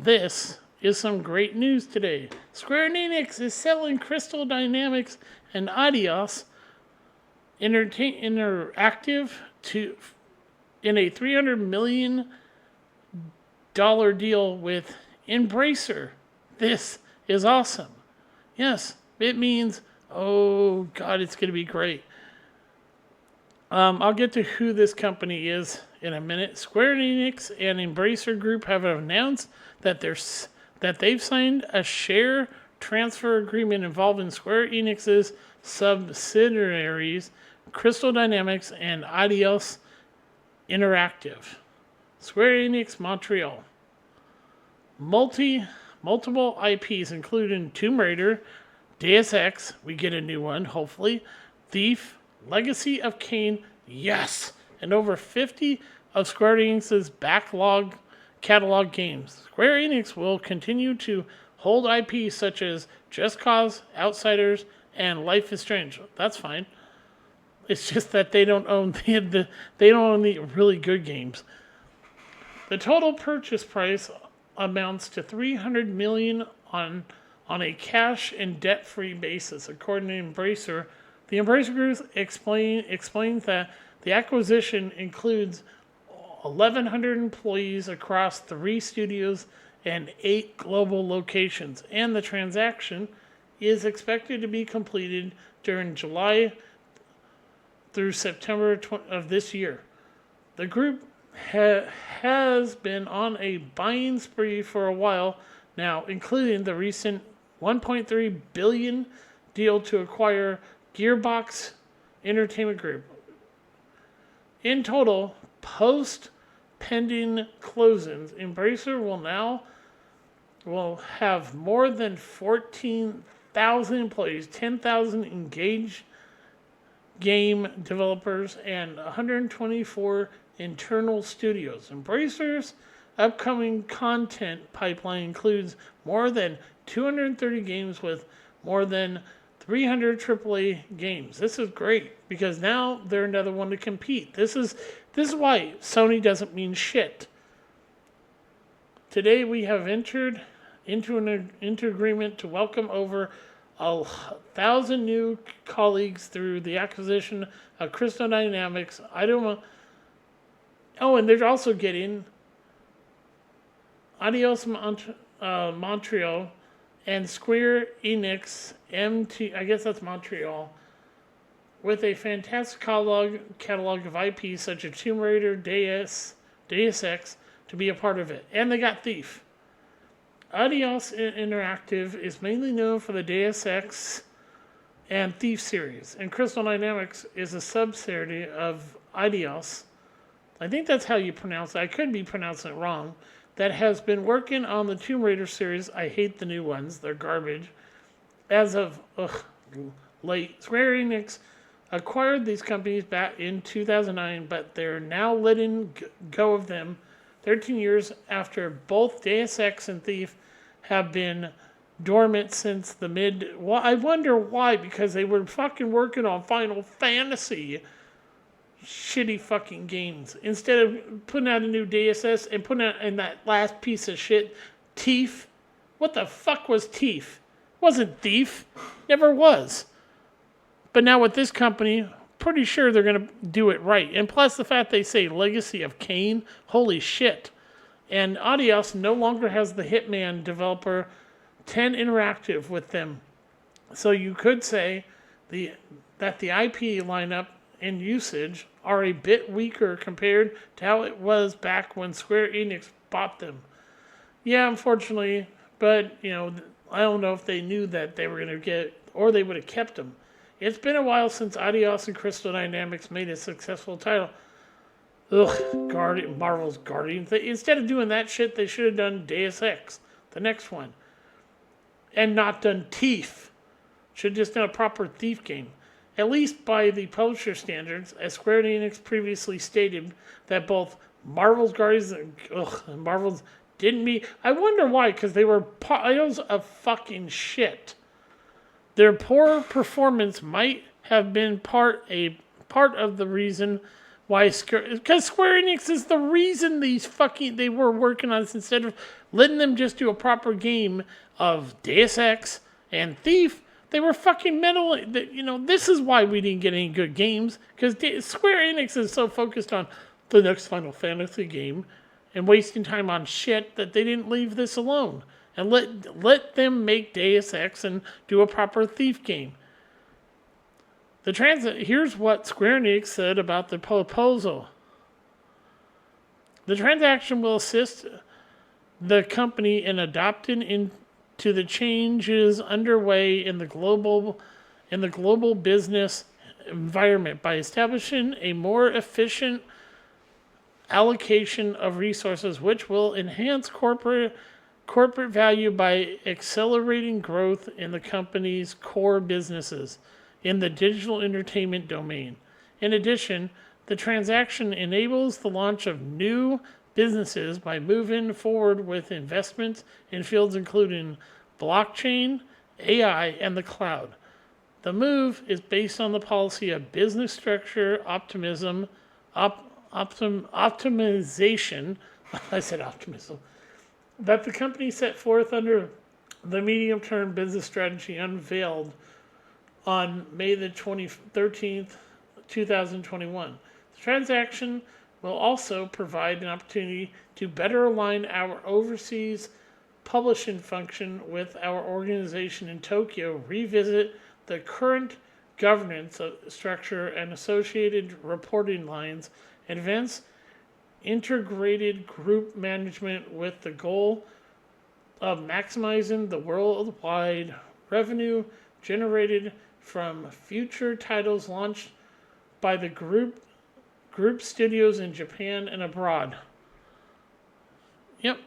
This is some great news today. Square Enix is selling Crystal Dynamics and Eidos Interactive in a $300 million deal with Embracer. This is awesome. Yes, it means, oh God, it's going to be great. I'll get to who this company is in a minute. Square Enix and Embracer Group have announced that they've signed a share transfer agreement involving Square Enix's subsidiaries, Crystal Dynamics and Eidos Interactive. Square Enix Montreal. Multiple IPs, including Tomb Raider, Deus Ex, we get a new one, hopefully, Thief, Legacy of Kain, yes, and over 50 of Square Enix's catalog games. Square Enix will continue to hold IPs such as Just Cause, Outsiders, and Life is Strange. That's fine. It's just that they don't own the really good games. The total purchase price amounts to $300 million on a cash and debt-free basis, according to Embracer. The Embracer Group explains that the acquisition includes 1,100 employees across 3 studios and 8 global locations, and the transaction is expected to be completed during July through September of this year. The group has been on a buying spree for a while now, including the recent $1.3 billion deal to acquire Gearbox Entertainment Group. In total, post-pending closings, Embracer will have more than 14,000 employees, 10,000 engaged game developers, and 124 internal studios. Embracer's upcoming content pipeline includes more than 230 games with more than 300 AAA games. This is great because now they're another one to compete. This is why Sony doesn't mean shit. Today we have entered into an agreement to welcome over 1,000 new colleagues through the acquisition of Crystal Dynamics. And they're also getting Eidos Montreal and Square Enix I guess that's Montreal, with a fantastic catalog of IPs such as Tomb Raider, Deus Ex to be a part of it. And they got Thief. Eidos Interactive is mainly known for the Deus Ex and Thief series, and Crystal Dynamics is a subsidiary of Eidos. I think that's how you pronounce it. I could be pronouncing it wrong. That has been working on the Tomb Raider series. I hate the new ones. They're garbage. As of late, Square Enix acquired these companies back in 2009, but they're now letting go of them 13 years after both Deus Ex and Thief have been dormant since the Well, I wonder why, because they were fucking working on Final Fantasy. Shitty fucking games. Instead of putting out a new DSS and putting out in that last piece of shit, Thief. What the fuck was Thief? Wasn't Thief. Never was. But now with this company, pretty sure they're going to do it right. And plus the fact they say Legacy of Kain, holy shit. And Eidos no longer has the Hitman developer 10 Interactive with them. So you could say that the IP lineup and usage are a bit weaker compared to how it was back when Square Enix bought them. Yeah, unfortunately, but, I don't know if they knew that they were going to get, or they would have kept them. It's been a while since Eidos and Crystal Dynamics made a successful title. Marvel's Guardians. Instead of doing that shit, they should have done Deus Ex, the next one. And not done Thief. Should have just done a proper Thief game. At least by the publisher standards, as Square Enix previously stated that both Marvel's Guardians and Marvel's didn't meet. I wonder why, because they were piles of fucking shit. Their poor performance might have been part of the reason Why? Because Square Enix is the reason they were working on this instead of letting them just do a proper game of Deus Ex and Thief. They were fucking this is why we didn't get any good games, because Square Enix is so focused on the next Final Fantasy game and wasting time on shit that they didn't leave this alone and let them make Deus Ex and do a proper Thief game. Here's what Square Enix said about the proposal. The transaction will assist the company in adapting into the changes underway in the global business environment by establishing a more efficient allocation of resources, which will enhance corporate value by accelerating growth in the company's core businesses in the digital entertainment domain. In addition, the transaction enables the launch of new businesses by moving forward with investments in fields including blockchain, AI, and the cloud. The move is based on the policy of business structure optimization. I said optimism. That the company set forth under the medium-term business strategy unveiled on May the 13th, 2021. The transaction will also provide an opportunity to better align our overseas publishing function with our organization in Tokyo, revisit the current governance structure and associated reporting lines, advance integrated group management with the goal of maximizing the worldwide revenue generated from future titles launched by the group studios in Japan and abroad. Yep.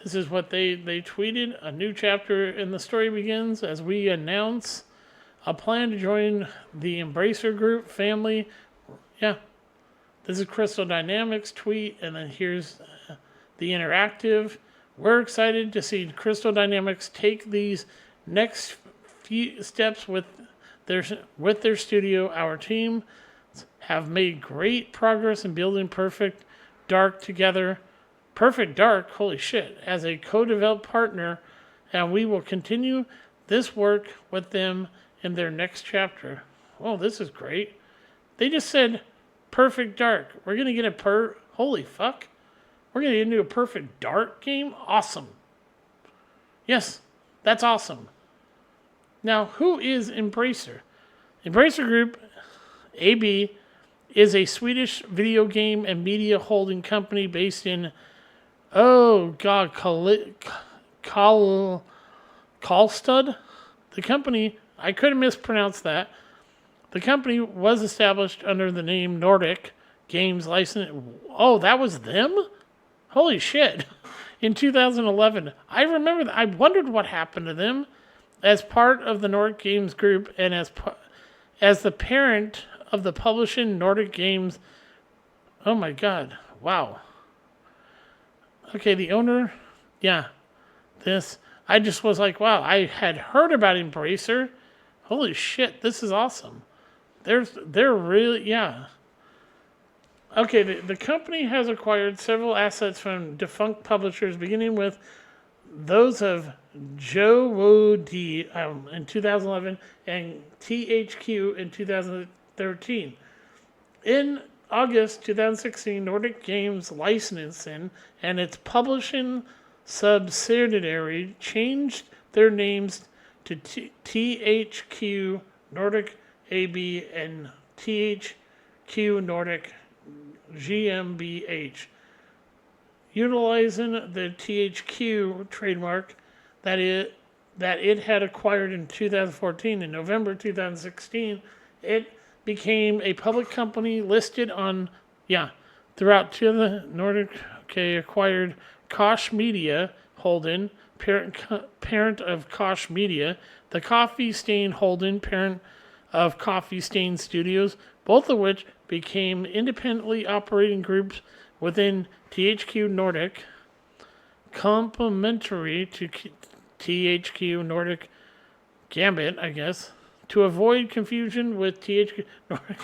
This is what they tweeted. A new chapter in the story begins as we announce a plan to join the Embracer Group family. Yeah. This is Crystal Dynamics tweet, and then here's the interactive. We're excited to see Crystal Dynamics take these next few steps with their studio. Our team have made great progress in building Perfect Dark together. Perfect Dark, holy shit, as a co-developed partner, and we will continue this work with them in their next chapter. Oh, this is great. They just said Perfect Dark. We're going to get holy fuck. We're going to get into a Perfect Dark game? Awesome. Yes, that's awesome. Now, who is Embracer? Embracer Group, AB, is a Swedish video game and media holding company based in, Karlstad? The company, I could have mispronounced that. The company was established under the name Nordic Games License. Oh, that was them? Holy shit. In 2011. I remember that. I wondered what happened to them. As part of the Nordic Games Group and as the parent of the publishing Nordic Games. Oh my god. Wow. Okay, the owner. Yeah. I just was like, wow, I had heard about Embracer. Holy shit, this is awesome. They're really, yeah. Okay, the company has acquired several assets from defunct publishers, beginning with those of Joe Wo D in 2011 and THQ in 2013. In August 2016, Nordic Games Licensing and its publishing subsidiary changed their names to THQ Nordic AB and THQ Nordic GmbH, utilizing the THQ trademark that it had acquired in 2014. In November 2016, it became a public company listed on, throughout to the Nordic, acquired Koch Media Holding, parent of Koch Media, the Coffee Stain Holding, parent of Coffee Stain Studios, both of which became independently operating groups within THQ Nordic, complementary to THQ Nordic Gambit, I guess. To avoid confusion with THQ Nordic,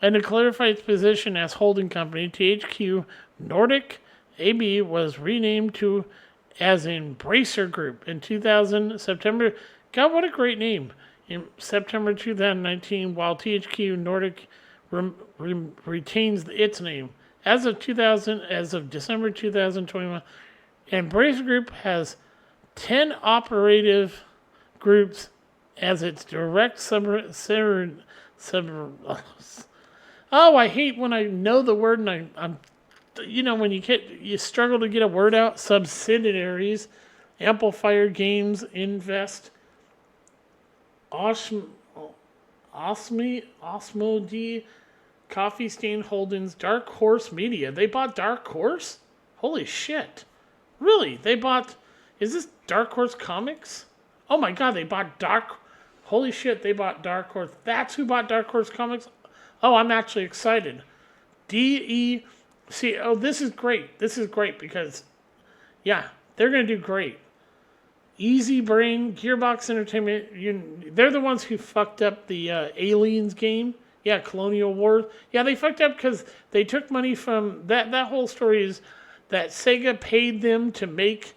and to clarify its position as holding company, THQ Nordic AB was renamed to as Embracer Group in September. God, what a great name! In September 2019, while THQ Nordic retains its name. As of December 2021, Embracer Group has 10 operative groups as its direct Oh, I hate when I know the word and I'm when you struggle to get a word out. Subsidiaries, Amplifier Games, Invest, Osmodee, Coffee Stain Holdings, Dark Horse Media. They bought Dark Horse? Holy shit. Really? Is this Dark Horse Comics? Oh my god, they bought holy shit, they bought Dark Horse. That's who bought Dark Horse Comics? Oh, I'm actually excited. this is great. This is great because, yeah, they're going to do great. Easy Brain, Gearbox Entertainment, they're the ones who fucked up the Aliens game. Yeah, Colonial Wars. Yeah, they fucked up because they took money from... That whole story is that Sega paid them to make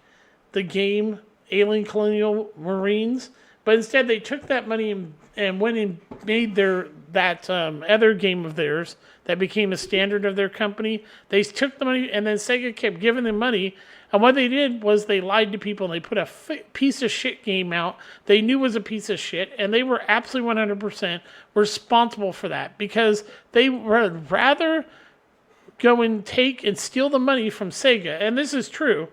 the game Alien Colonial Marines, but instead they took that money and went and made that other game of theirs that became a standard of their company. They took the money, and then Sega kept giving them money. And what they did was they lied to people, and they put a piece of shit game out they knew was a piece of shit, and they were absolutely 100% responsible for that because they would rather go and take and steal the money from Sega, and this is true,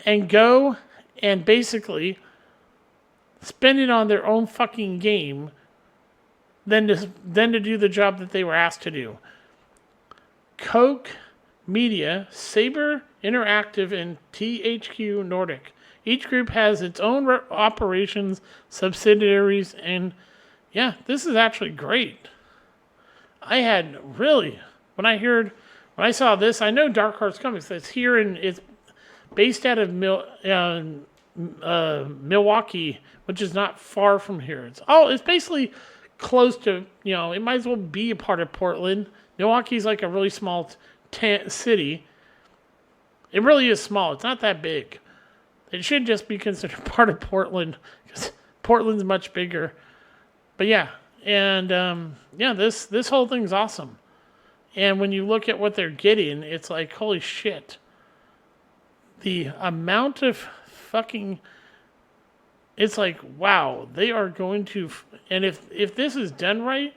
and go and basically spend it on their own fucking game than to do the job that they were asked to do. Koch Media, Saber Interactive, and THQ Nordic. Each group has its own operations, subsidiaries, and yeah, this is actually great. When I saw this, I know Dark Horse Comics. It's based out of Milwaukee, which is not far from here. It's basically close to, it might as well be a part of Portland. Milwaukee's like a really small city. It really is small. It's not that big. It should just be considered part of Portland because Portland's much bigger. But yeah, and this whole thing's awesome. And when you look at what they're getting, it's like, holy shit. The amount of fucking... It's like, wow, they are going to... And if this is done right,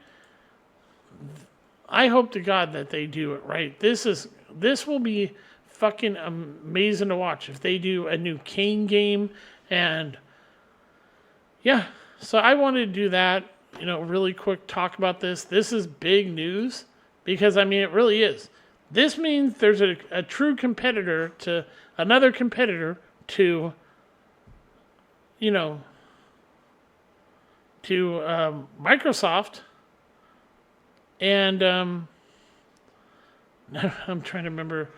I hope to God that they do it right. This will be fucking amazing to watch if they do a new Kane game. And yeah, so I wanted to do that, really quick talk about this. This is big news because, it really is. This means there's a true competitor to another competitor to Microsoft. And I'm trying to remember.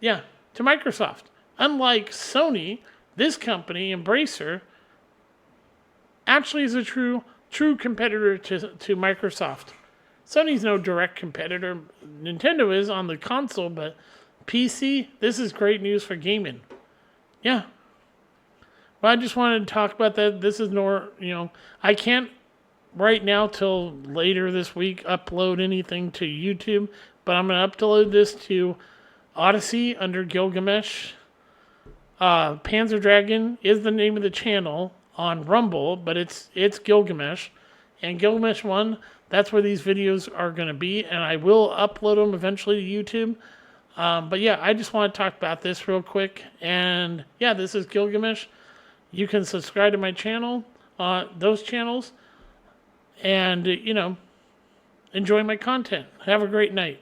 Yeah, to Microsoft. Unlike Sony, this company, Embracer, actually is a true competitor to Microsoft. Sony's no direct competitor. Nintendo is on the console, but PC, this is great news for gaming. Yeah. Well, I just wanted to talk about that. This is I can't right now till later this week upload anything to YouTube, but I'm going to upload this to Odyssey under Gilgamesh. Panzer Dragon is the name of the channel on Rumble, but it's Gilgamesh. And Gilgamesh 1, that's where these videos are going to be, and I will upload them eventually to YouTube. But yeah, I just want to talk about this real quick. And yeah, this is Gilgamesh. You can subscribe to my channel, those channels, and, enjoy my content. Have a great night.